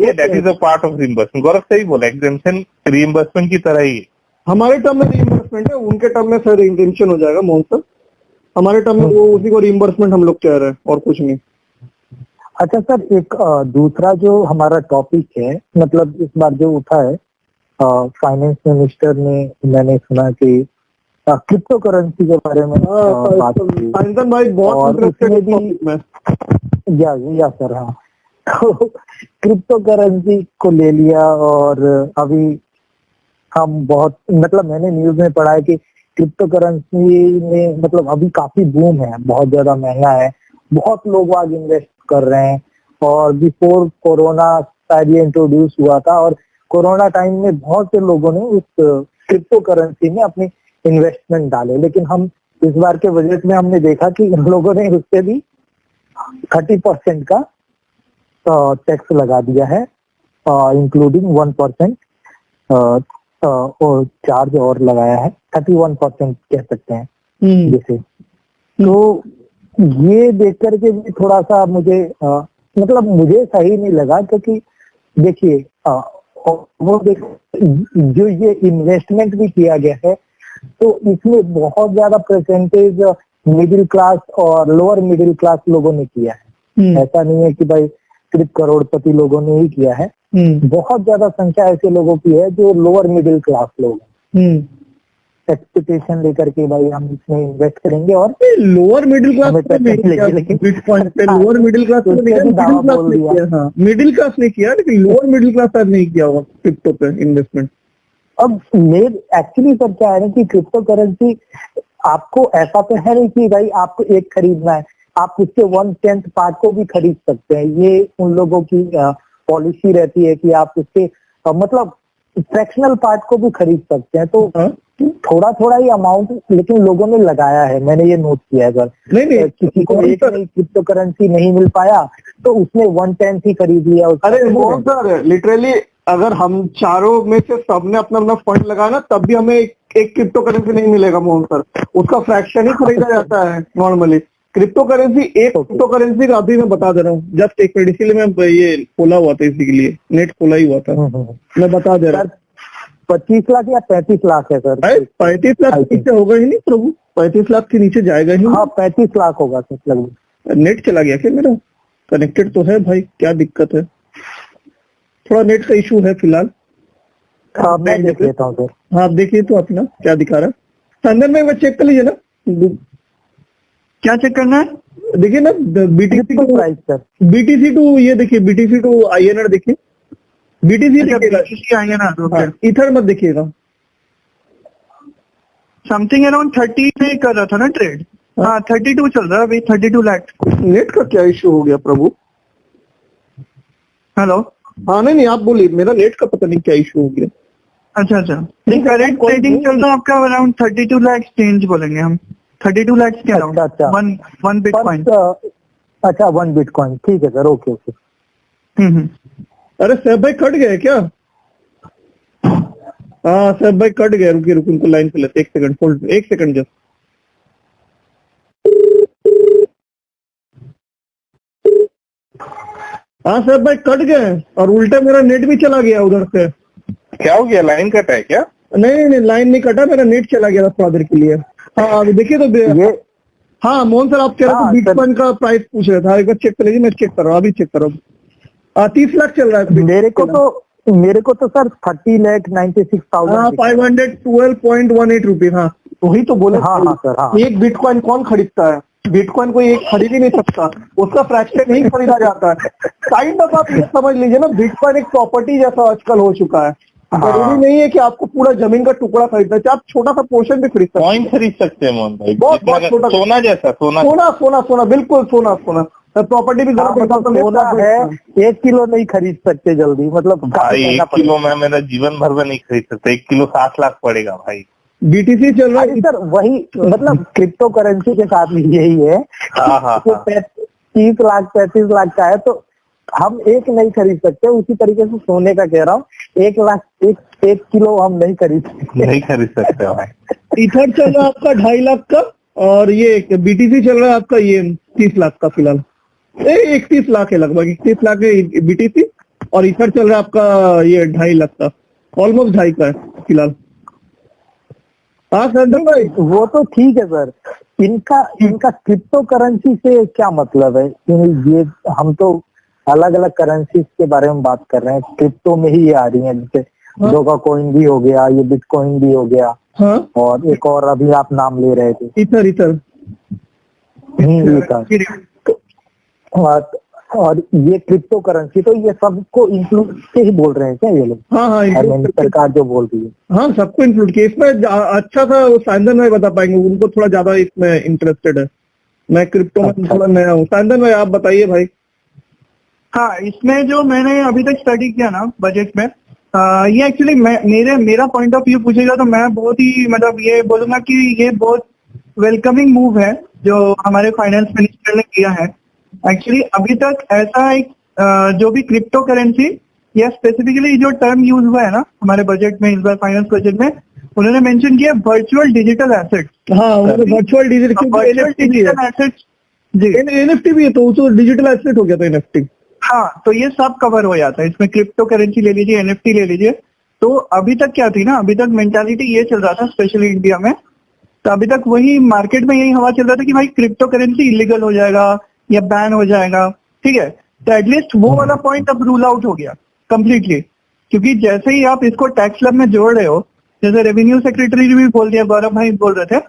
That is a part of reimbursement. Gaurav सही बोला, exemption reimbursement की तरह ही है। हमारे टर्म में रिइंबर्समेंट है, उनके टर्म में सर इंटेंशन हो जाएगा मोहन सर। हमारे टर्म में वो उसी को रिइंबर्समेंट हम लोग कह रहे हैं और कुछ नहीं। अच्छा सर, एक दूसरा जो हमारा टॉपिक है, मतलब इस बार जो उठा है, फाइनेंस मिनिस्टर ने, मैंने सुना कि क्रिप्टो करेंसी के बारे में बात की। साइंसन भाई बहुत इंटरेस्टेड है टॉपिक में। या सर, हाँ। तो क्रिप्टो करेंसी को ले लिया और अभी हम बहुत, मतलब मैंने न्यूज में पढ़ा है कि क्रिप्टो करेंसी में मतलब अभी काफी बूम है, बहुत ज्यादा महंगा है, बहुत लोग आज इन्वेस्ट कर रहे हैं। और बिफोर कोरोना शायद ये इंट्रोड्यूस हुआ था, और कोरोना टाइम में बहुत से लोगों ने उस क्रिप्टो करेंसी में अपने इन्वेस्टमेंट डाले। लेकिन हम इस बार के बजट में हमने देखा कि इन लोगों ने उससे भी 30% का टैक्स लगा दिया है, इंक्लूडिंग 1% और चार्ज और लगाया है, 31% कह सकते हैं जैसे। तो ये देख करके भी थोड़ा सा मुझे मतलब मुझे सही नहीं लगा, क्योंकि देखिए वो जो ये इन्वेस्टमेंट भी किया गया है, तो इसमें बहुत ज्यादा परसेंटेज मिडिल क्लास और लोअर मिडिल क्लास लोगों ने किया है। ऐसा नहीं है कि भाई सिर्फ करोड़पति लोगों ने ही किया है, बहुत ज्यादा संख्या ऐसे लोगों की है जो लोअर मिडिल क्लास लोग हैं। एक्सपेक्टेशन लेकर के भाई हम इसमें इन्वेस्ट करेंगे, और लोअर मिडिल क्लास बिटकॉइन पे lower middle class middle class ने किया, लेकिन लोअर मिडिल क्लास शायद नहीं किया होगा क्रिप्टो पे इन्वेस्टमेंट। अब एक्चुअली सर क्या है ना कि क्रिप्टो करेंसी आपको ऐसा तो है नहीं कि भाई आपको एक खरीदना है, आप उसके 1/10 पार्ट को भी खरीद सकते हैं। ये उन लोगों की पॉलिसी रहती है कि आप उसके मतलब फ्रैक्शनल पार्ट को भी खरीद सकते हैं। तो थोड़ा थोड़ा ही अमाउंट लेकिन लोगों ने लगाया है, मैंने ये नोट किया है सर। नहीं किसी को एक नई क्रिप्टो करेंसी नहीं मिल पाया तो उसने 1/10 ही खरीद लिया। अरे मोहन सर, लिटरली अगर हम चारों में से सबने अपना अपना फंड लगाया ना, तब भी हमें एक क्रिप्टो करेंसी नहीं मिलेगा मोहन सर, उसका फ्रैक्शन ही खरीदा जाता है नॉर्मली। क्रिप्टो करेंसी, एक क्रिप्टो करेंसी का अभी मैं बता दे रहा हूँ, जस्ट एक मिनट, इसीलिए मैं ये खोला हुआ था, इसी के लिए नेट खोला ही हुआ था, मैं बता दे रहा हूँ। 25 लाख या 35 लाख है सर? 35 लाख के नीचे होगा ही नहीं प्रभु, 35 लाख के नीचे जाएगा ही। हाँ 35 लाख होगा सर लगभग। नेट चला गया क्या मेरा? कनेक्टेड तो है भाई, क्या दिक्कत है? थोड़ा नेट का इशू है फिलहाल। मैं देख लेता हूँ सर। हाँ आप देखिए तो अपना क्या दिखा रहा है अंदर में, चेक कर लीजिए ना। क्या चेक करना है? देखिए ना BTC to price sir, BTC to, ये देखिए बीटीसी टू INR देखिए, बीटीसी देखिएगा, इथर मत देखिएगा। समथिंग अराउंड 30 पे कर रहा था ना ट्रेड। हाँ 32 चल रहा है अभी, 32 लाख। नेट का क्या इशू हो गया प्रभु? हेलो, हाँ नहीं आप बोलिए, मेरा नेट का पता नहीं क्या इशू हो गया। अच्छा करंट ट्रेडिंग चल रहा है आपका अराउंड 32 लाख चेंज बोलेंगे हम, 32 लाख के अराउंड। अच्छा वन बिटकॉइन। अच्छा 1 बिटकॉइन, ठीक है सर, ओके। अरे सैफ भाई कट गए क्या? हाँ सैफ भाई कट गए, रुकिए उनको लाइन पे लेते, 1 सेकंड होल्ड, 1 सेकंड जस्ट। हाँ सैफ भाई कट गए और उल्टा मेरा नेट भी चला गया उधर से। क्या हो गया, लाइन कटा है क्या? नहीं लाइन नहीं कटा, मेरा नेट चला गया था थोड़ा देर के लिए। हाँ देखिए तो ये, हाँ मोहन सर आप कह रहे थे बिटकॉइन का प्राइस पूछ रहे थे, एक बार चेक कर लीजिए, मैं चेक कर रहा हूँ, अभी चेक कर रहा हूँ। 30 लाख चल रहा है मेरे को तो सर 30,96,000। 512.18 रुपीज। हाँ वही तो बोले। हाँ सर, हाँ। एक बिटकॉइन कौन खरीदता है? बिटकॉइन कोई एक खरीद ही नहीं सकता, उसका फ्रैक्शन नहीं खरीदा जाता है। काइंड ऑफ आप ये समझ लीजिए ना, बिटकॉइन एक प्रॉपर्टी जैसा आजकल हो चुका है। जरूरी नहीं है कि आपको पूरा जमीन का टुकड़ा खरीदना चाहिए, आप छोटा सा पोर्शन भी खरीद सकते हैं। कॉइन खरीद सकते हैं मोहन भाई, बहुत छोटा, सोना जैसा। सोना बिल्कुल सोना। प्रॉपर्टी भी सोना है, 1 किलो नहीं खरीद सकते जल्दी, मतलब भाई 1 किलो में मेरा जीवन भर में नहीं खरीद सकते, 1 किलो 7 लाख पड़ेगा भाई। बीटीसी चल रहा है सर, वही मतलब क्रिप्टो करेंसी के साथ भी यही है। हाँ 30 लाख 35 लाख का है, तो हम एक नहीं खरीद सकते। उसी तरीके से सोने का कह रहा हूँ, 1 किलो हम नहीं खरीद सकते भाई। इथर चल रहा है आपका 2.5 लाख का, और ये बीटीसी चल रहा है आपका ये 30 लाख का फिलहाल। 31 लाख है लगभग, 31 लाख है बीटीसी और इथर चल रहा है आपका ये 2.5 लाख का, ऑलमोस्ट 2.5 का है फिलहाल। हाँ संदीप भाई, वो तो ठीक है सर, इनका इनका क्रिप्टो करेंसी से क्या मतलब है? ये हम तो अलग अलग करेंसी के बारे में बात कर रहे हैं, क्रिप्टो में ही ये आ रही है, जैसे हाँ? डोगा कॉइन भी हो गया, ये बिटकॉइन भी हो गया, हाँ और एक और अभी आप नाम ले रहे थे। इथर इथर ये था। और ये क्रिप्टो करेंसी, तो ये सबको इंक्लूड के ही बोल रहे हैं क्या ये लोग? हाँ हाँ include सरकार जो बोल रही है। हाँ सबको इंक्लूड किया इसमें। अच्छा सा वो साइंदन भाई बता पाएंगे, उनको थोड़ा ज्यादा इसमें इंटरेस्टेड है। मैं क्रिप्टो में अच्छा। थोड़ा नया हूँ। साइंदन भाई आप बताइए भाई। हाँ, इसमें जो मैंने अभी तक स्टडी किया ना बजट में, ये एक्चुअली मेरा पॉइंट ऑफ व्यू पूछेगा तो मैं बहुत ही मतलब ये बोलूंगा कि ये बहुत वेलकमिंग मूव है जो हमारे फाइनेंस मिनिस्टर ने किया है। एक्चुअली अभी तक ऐसा एक जो भी क्रिप्टो करेंसी या स्पेसिफिकली जो टर्म यूज हुआ है ना हमारे बजट में, इस बार फाइनेंस बजट में उन्होंने मेंशन किया वर्चुअल डिजिटल एसेट। हाँ वर्चुअल डिजिटल एसेट जी, एनएफटी भी है, तो वो डिजिटल एसेट हो गया था एनएफटी। हाँ, तो ये सब कवर हो जाता है इसमें, क्रिप्टो करेंसी ले लीजिए, एनएफटी ले लीजिए। तो अभी तक क्या थी ना, अभी तक मेंटालिटी ये चल रहा था स्पेशली इंडिया में, तो अभी तक वही मार्केट में यही हवा चल रहा था कि भाई क्रिप्टो करेंसी इलीगल हो जाएगा या बैन हो जाएगा, ठीक है। तो एटलीस्ट वो वाला पॉइंट अब रूल आउट हो गया कंप्लीटली, क्योंकि जैसे ही आप इसको टैक्स स्लैब में जोड़ रहे हो, जैसे रेवेन्यू सेक्रेटरी ने भी बोल दिया, गौरव भाई बोल रहे थे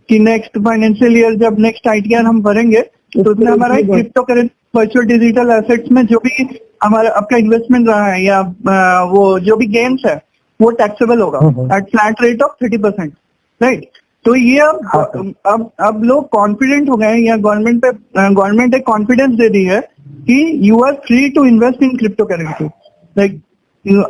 कि नेक्स्ट फाइनेंशियल ईयर जब नेक्स्ट आईटीआर हम भरेंगे तो उसमें हमारा crypto currency virtual digital assets में जो भी हमारा आपका इन्वेस्टमेंट रहा है या वो जो भी गेम्स है वो टैक्सेबल होगा at flat rate of 30%, right. तो ये अब लोग कॉन्फिडेंट हो गए हैं, या गवर्नमेंट एक कॉन्फिडेंस दे दी है कि you are free to invest in crypto currency. Like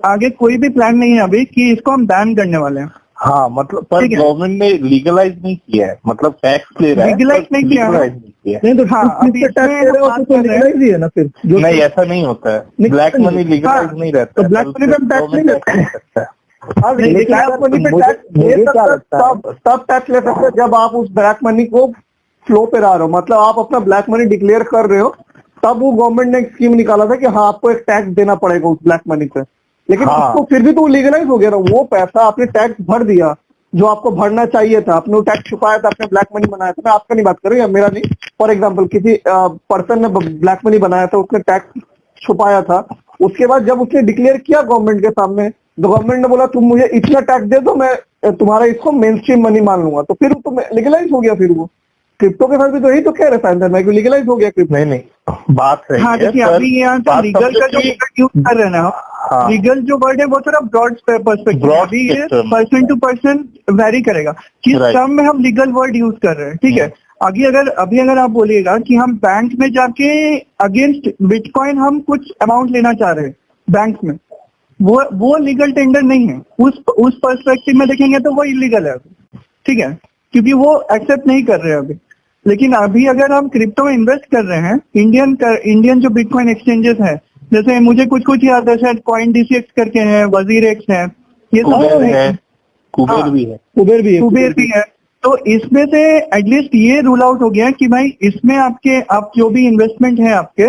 आगे कोई भी प्लान नहीं है अभी कि इसको हम बैन करने वाले हैं। हाँ मतलब पर गवर्नमेंट ने लीगलाइज नहीं किया है, मतलब टैक्स ले रहा है, लीगलाइज नहीं किया है। नहीं तो हाँ, अभी टैक्स इसमें ले रहे हो बात तो कर रहे हैं। लीगलाइज ही है ना फिर। जो नहीं ऐसा नहीं होता है, ब्लैक मनी लीगलाइज नहीं रहता तो ब्लैक मनी पे टैक्स नहीं ले सकता है। लेकिन ब्लैक मनी पे टैक्स ले सकते तब टैक्स ले सकते जब आप उस ब्लैक मनी को फ्लो पे ला रहे हो, मतलब आप अपना ब्लैक मनी डिक्लेयर कर रहे हो, तब वो गवर्नमेंट ने एक स्कीम निकाला था कि हाँ आपको एक टैक्स देना पड़ेगा उस ब्लैक मनी पे। लेकिन उसको फिर भी तो लीगलाइज हो गया ना, वो पैसा आपने टैक्स भर दिया जो आपको भरना चाहिए था, आपने वो टैक्स छुपाया था, आपने ब्लैक मनी बनाया था। मैं आपका नहीं बात कर रही हूँ, मेरा नहीं, फॉर एग्जाम्पल किसी पर्सन ने ब्लैक मनी बनाया था, उसने टैक्स छुपाया था, उसके बाद जब उसने डिक्लेयर किया गवर्नमेंट के सामने, तो गवर्नमेंट ने बोला तुम मुझे इतना टैक्स दे दो, मैं तुम्हारा इसको मेन स्ट्रीम मनी मान लूंगा, तो फिर तो लीगलाइज हो गया। फिर वो क्रिप्टो के साथ भी तो यही तो कह रहे हैं, लीगलाइज हो गया क्रिप्टो। नहीं बात है। हाँ देखिए, अभी यहाँ तो लीगल का जो यूज कर रहे हैं ना, लीगल जो वर्ड है वो थोड़ा ब्रॉड पर्सपेक्टिव, अभी ये पर्सन टू पर्सन वेरी करेगा किस टर्म में हम लीगल वर्ड यूज कर रहे हैं, ठीक है। अभी अगर आप बोलिएगा कि हम बैंक में जाके अगेंस्ट बिटकॉइन हम कुछ अमाउंट लेना चाह रहे हैं बैंक में, वो लीगल टेंडर नहीं है। उस पर्सपेक्टिव में देखेंगे तो वो इलीगल है, ठीक है, क्योंकि वो एक्सेप्ट नहीं कर रहे हैं अभी। लेकिन अभी अगर हम क्रिप्टो में इन्वेस्ट कर रहे हैं, इंडियन जो बिटकॉइन एक्सचेंजेस है, जैसे मुझे कुछ याद है, शायद कॉइन डीसीएक्स करके है, वजीर एक्स है, ये सब है, कुबेर भी है। तो इसमें से एटलीस्ट ये रूल आउट हो गया कि भाई इसमें आप जो भी इन्वेस्टमेंट है आपके,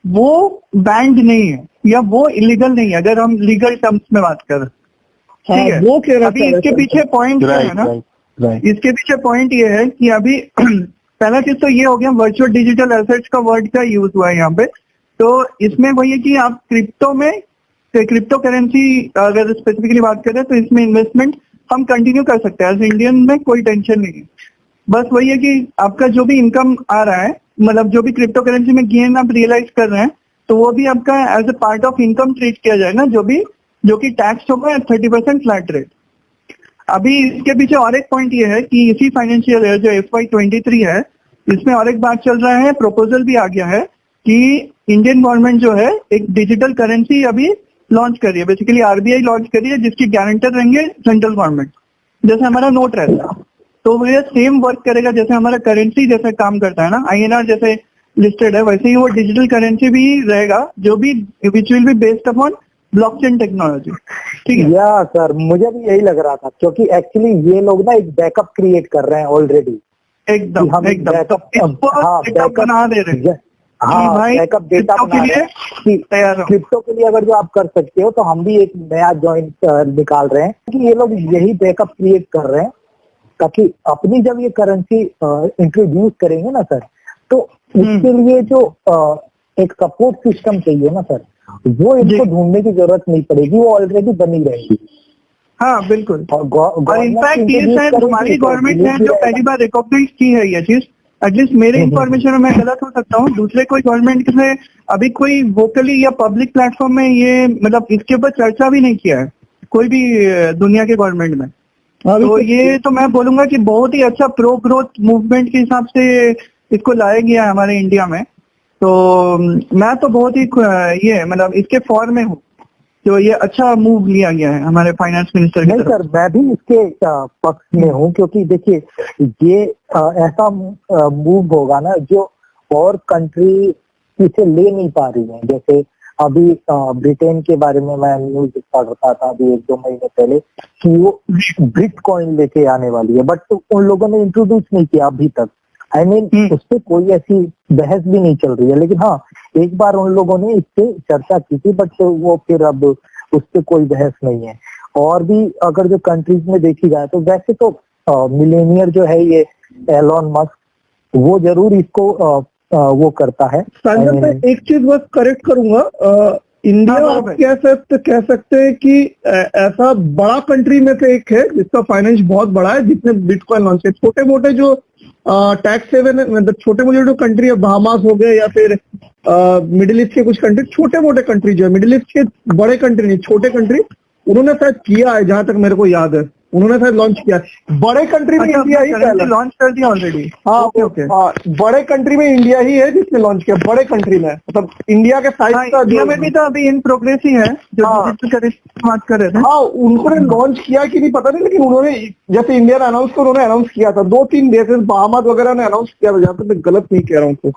वो बैंड नहीं है या वो इलीगल नहीं है, अगर हम लीगल टर्म्स में बात करें, ठीक है। वो कह रहा अभी इसके पीछे पॉइंट क्या है ना, इसके पीछे पॉइंट ये है कि अभी पहला चीज तो ये हो गया, वर्चुअल डिजिटल एसेट्स का वर्ड का यूज हुआ है यहाँ पे। तो इसमें वही है कि आप क्रिप्टो करेंसी अगर स्पेसिफिकली बात करें तो इसमें इन्वेस्टमेंट हम कंटिन्यू कर सकते हैं, एज इंडियन में कोई टेंशन नहीं है। बस वही है कि आपका जो भी इनकम आ रहा है, मतलब जो भी क्रिप्टो करेंसी में गेन आप रियलाइज कर रहे हैं, तो वो भी आपका as a part of income treat किया जाएगा, जो कि टैक्स होगा 30% फ्लैट रेट। अभी इसके पीछे और एक पॉइंट ये है कि इसी फाइनेंशियल ईयर जो FY23 है, इसमें और एक बात चल रहा है, प्रपोजल भी आ गया है कि इंडियन गवर्नमेंट जो है एक डिजिटल करेंसी अभी लॉन्च कर रही है, बेसिकली RBI लॉन्च कर रही है, जिसकी गारंटर रहेंगे सेंट्रल गवर्नमेंट। जैसे हमारा नोट रहता है, तो वो सेम वर्क करेगा जैसे हमारा करेंसी जैसे काम करता है ना, INR जैसे लिस्टेड है, वैसे ही वो डिजिटल करेंसी भी रहेगा, जो भी which will be based upon blockchain technology, ठीक है। या सर, मुझे भी यही लग रहा था, क्योंकि एक्चुअली ये लोग ना एक बैकअप क्रिएट कर रहे हैं ऑलरेडी, एकदम बैकअप बना दे रहे हैं। हाँ भाई बैकअप डेटा क्रिप्टो के बना रहे लिए हैं कि तैयार हो। क्रिप्टो के लिए अगर जो आप कर सकते हो तो हम भी एक नया जॉइंट निकाल रहे हैं कि ये लोग यही बैकअप क्रिएट कर रहे हैं ताकि अपनी जब ये करेंसी इंट्रोड्यूस करेंगे ना सर, तो उसके लिए जो एक सपोर्ट सिस्टम चाहिए ना सर, वो इनको ढूंढने की जरूरत नहीं पड़ेगी, वो ऑलरेडी बनी रहेगी। हाँ बिल्कुल। और और इनफैक्ट ये introduce शायद करेगी हमारी तो गवर्नमेंट ये ने भी जो रहेगा। पहली बार रिकॉग्नाइज की है ये चीज, एटलीस्ट मेरे इंफॉर्मेशन में मैं गलत हो सकता हूँ, दूसरे कोई गवर्नमेंट से अभी कोई वोकली या पब्लिक प्लेटफॉर्म में ये मतलब इसके ऊपर चर्चा भी नहीं किया है कोई भी दुनिया के गवर्नमेंट में। तो ये तो मैं बोलूंगा कि बहुत ही अच्छा प्रो ग्रोथ मूवमेंट के हिसाब से इसको लाया गया है हमारे इंडिया में। तो मैं तो बहुत ही ये मतलब इसके फॉर में हूँ, तो ये अच्छा मूव लिया गया है हमारे फाइनेंस मिनिस्टर की नहीं तरफ। सर, मैं भी इसके पक्ष में हूँ, क्योंकि देखिए ये ऐसा मूव होगा ना जो और कंट्री इसे ले नहीं पा रही है। जैसे अभी ब्रिटेन के बारे में मैं न्यूज पढ़ रहा था अभी 1-2 महीने पहले कि वो बिटकॉइन लेके आने वाली है, बट उन लोगों ने इंट्रोड्यूस नहीं किया अभी तक। आई मीन उस पर कोई ऐसी बहस भी नहीं चल रही है, लेकिन हाँ एक बार उन लोगों ने इस पे चर्चा की थी, बट वो फिर अब उस पर कोई बहस नहीं है। और भी अगर जो कंट्रीज में देखी जाए तो वैसे तो मिलेनियर जो है ये एलोन मस्क, वो जरूर इसको वो करता है। संजय मैं एक चीज बस करेक्ट करूंगा, इंडिया हाँ, आप कह सकते हैं कि ऐसा बड़ा कंट्री में से एक है जिसका फाइनेंस बहुत बड़ा है, जिसने बिटकॉइन लॉन्च किया। छोटे मोटे जो टैक्स हेवन मतलब छोटे मोटे जो कंट्री है, बहामास हो गए या फिर मिडिल ईस्ट के कुछ कंट्री, छोटे मोटे कंट्री जो है, मिडिल ईस्ट के बड़े कंट्री नहीं छोटे कंट्री, उन्होंने शायद किया है, जहां तक मेरे को याद है उन्होंने शायद लॉन्च किया है। बड़े कंट्री में इंडिया ही पहला लॉन्च कर दिया ऑलरेडी। हाँ ओके। हाँ, बड़े कंट्री में इंडिया ही है जिसने लॉन्च किया, बड़े कंट्री में, मतलब इंडिया के साइज हाँ, का इंडिया में भी तो अभी इन प्रोग्रेस ही है जो हाँ। डिजिटल करेंसी की बात कर रहे थे। हाँ उन्होंने लॉन्च किया कि नहीं पता नहीं, लेकिन उन्होंने जैसे इंडिया ने अनाउंस किया, उन्होंने अनाउंस किया था। 2-3 देश बहामास वगैरह ने अनाउंस किया था, जहाँ तक मैं गलत नहीं कह रहा हूँ तो।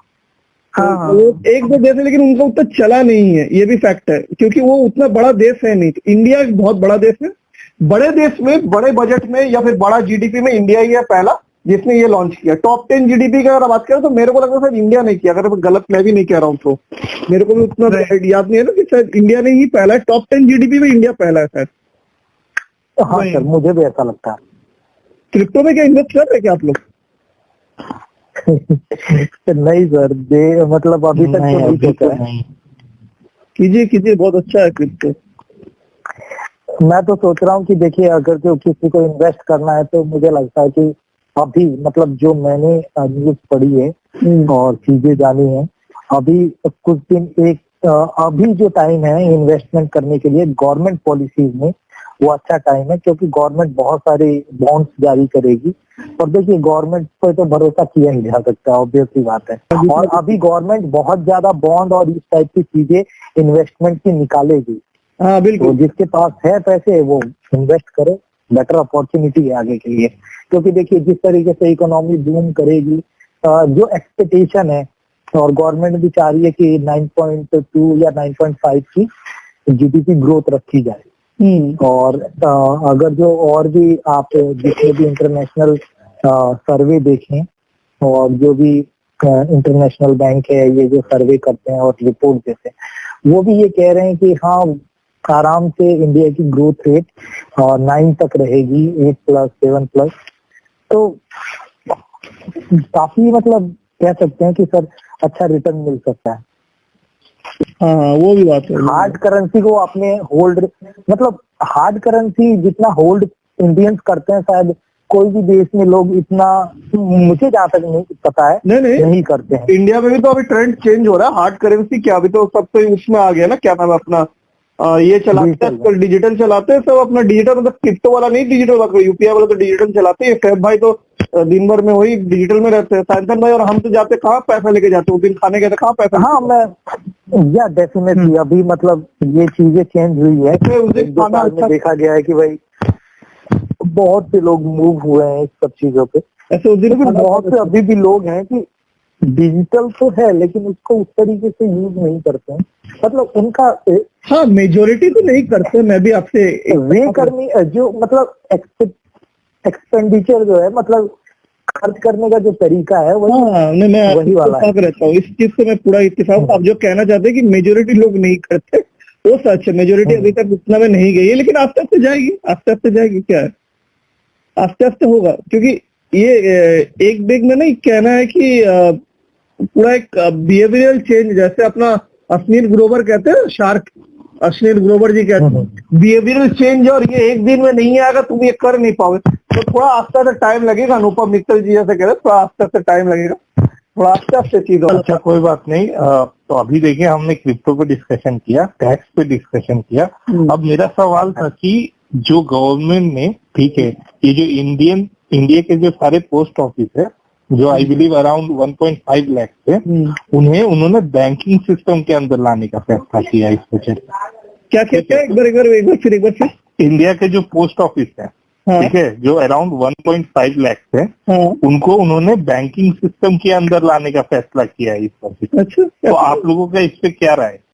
हाँ। वो 1-2 देश है, लेकिन उनका उतना चला नहीं है, ये भी फैक्ट है, क्योंकि वो उतना बड़ा देश है नहीं। तो इंडिया एक बहुत बड़ा देश है, बड़े देश में बड़े बजट में या फिर बड़ा जीडीपी में इंडिया ही है पहला जिसने ये लॉन्च किया। टॉप 10 जीडीपी की अगर बात करें तो मेरे को लगता है शायद इंडिया नहीं किया, अगर गलत मैं भी नहीं कह रहा हूँ तो। मेरे को भी उतना याद नहीं है ना कि शायद इंडिया ने ही पहला है, टॉप 10 जीडीपी में इंडिया पहला है शायद। हाँ सर, मुझे भी ऐसा लगता है। क्रिप्टो में क्या इन्वेस्ट कर रहे हैं क्या आप लोग? नहीं सर, मतलब अभी तक तो नहीं सोचा है। कीजिए, बहुत अच्छा है क्रिप्टो। मैं तो सोच रहा हूँ कि देखिए अगर जो किसी को इन्वेस्ट करना है तो मुझे लगता है कि अभी मतलब जो मैंने न्यूज पढ़ी है और चीजें जानी है, अभी कुछ दिन अभी जो टाइम है इन्वेस्टमेंट करने के लिए गवर्नमेंट पॉलिसीज में, वो अच्छा टाइम है, क्योंकि गवर्नमेंट बहुत सारे बॉन्ड्स जारी करेगी। और देखिए गवर्नमेंट पर तो भरोसा किया ही जा सकता है, ऑब्वियस सी बात है। और अभी गवर्नमेंट बहुत ज्यादा बॉन्ड और इस टाइप की चीजें इन्वेस्टमेंट की निकालेगी। हाँ बिल्कुल, तो जिसके पास है पैसे वो इन्वेस्ट करे, बेटर अपॉर्चुनिटी है आगे के लिए। क्योंकि देखिए जिस तरीके से इकोनॉमी बूम करेगी, जो एक्सपेक्टेशन है, और गवर्नमेंट भी चाह रही है कि 9.2 या 9.5 की जीडीपी ग्रोथ रखी जाए। और अगर जो और भी आप जितने भी इंटरनेशनल सर्वे देखें, और जो भी इंटरनेशनल बैंक है ये जो सर्वे करते हैं और रिपोर्ट देते हैं, वो भी ये कह रहे हैं कि हाँ आराम से इंडिया की ग्रोथ रेट 9 तक रहेगी, 8+, 7+। तो काफी मतलब कह सकते हैं कि सर अच्छा रिटर्न मिल सकता है। हाँ वो भी बात है। हार्ड करेंसी को अपने होल्ड, मतलब हार्ड करेंसी जितना होल्ड इंडियंस करते हैं शायद कोई भी देश में लोग इतना, मुझे जहाँ तक नहीं पता है, नहीं करते हैं। इंडिया में भी तो अभी ट्रेंड चेंज हो रहा है। हार्ड करेंसी क्या, अभी तो सब तो उसमें आ गया ना, क्या नाम है अपना, ये चलाते हैं डिजिटल चलाते हैं सब अपना, डिजिटल मतलब क्रिप्टो वाला नहीं, डिजिटल वाला यूपीआई वाला तो डिजिटल चलाते हैं। फैब भाई तो दिन भर में वही डिजिटल में रहते हैं, साइंसन भाई और हम तो जाते कहाँ पैसा लेके जाते, उस दिन खाने गए थे कहाँ पैसा। हाँ मैं डेफिनेटली अभी मतलब ये चीजें चेंज हुई है। एक दो साल में देखा गया है कि भाई बहुत से लोग मूव हुए हैं इस सब चीजों पे। ऐसे उस दिन लेकिन बहुत से अभी भी लोग हैं कि डिजिटल तो है लेकिन उसको उस तरीके से यूज नहीं करते हैं, मतलब उनका हाँ मेजोरिटी तो नहीं करते। मैं भी आपसे वे करनी जो मतलब एक्सपेंडिचर जो है, मतलब खर्च करने का जो तरीका है वही हाँ नहीं, मैं वही वाला है। इत्तेफाक रहता हूँ इस चीज से, मैं पूरा इत्तेफाक। आप जो कहना चाहते हैं कि मेजोरिटी लोग नहीं करते, वो सच है, मेजोरिटी अभी तक उतना में नहीं गई है, लेकिन आस्ते आस्ते जाएगी, आस्ते आस्ते जाएगी। क्या है, आस्ते आस्ते होगा, क्योंकि ये एक बैग में नहीं कहना है कि पूरा एक बिहेवियरल चेंज, जैसे अपना अश्विन ग्रोवर कहते हैं, शार्क अश्विन ग्रोवर जी कहते हैं बिहेवियरल चेंज, और ये एक दिन में नहीं आएगा, तुम ये कर नहीं पाओगे, तो थोड़ा आस्ते आस्ते टाइम लगेगा। अनुपम मित्तल जी जैसे कह रहे हैं, थोड़ा आस्ते आस्ते टाइम लगेगा, थोड़ा आस्ते आस्ते चीज होगा। अच्छा कोई बात नहीं। तो अभी देखिए हमने क्रिप्टो पे डिस्कशन किया, टैक्स पे डिस्कशन किया। अब मेरा सवाल था कि जो गवर्नमेंट ने, ठीक है, ये जो इंडिया के जो सारे पोस्ट ऑफिस है, जो आई बिलीव अराउंड 1.5 लाख थे, उन्होंने बैंकिंग सिस्टम के अंदर लाने का फैसला किया इस बजट। क्या कहते हैं, एक बार फिर इंडिया के जो पोस्ट ऑफिस है, हाँ, ठीक है, जो अराउंड 1.5 लाख थे, हाँ, उनको उन्होंने बैंकिंग सिस्टम के अंदर लाने का फैसला किया है इस बजट। अच्छा, तो आप लोगों का इस पे क्या राय है?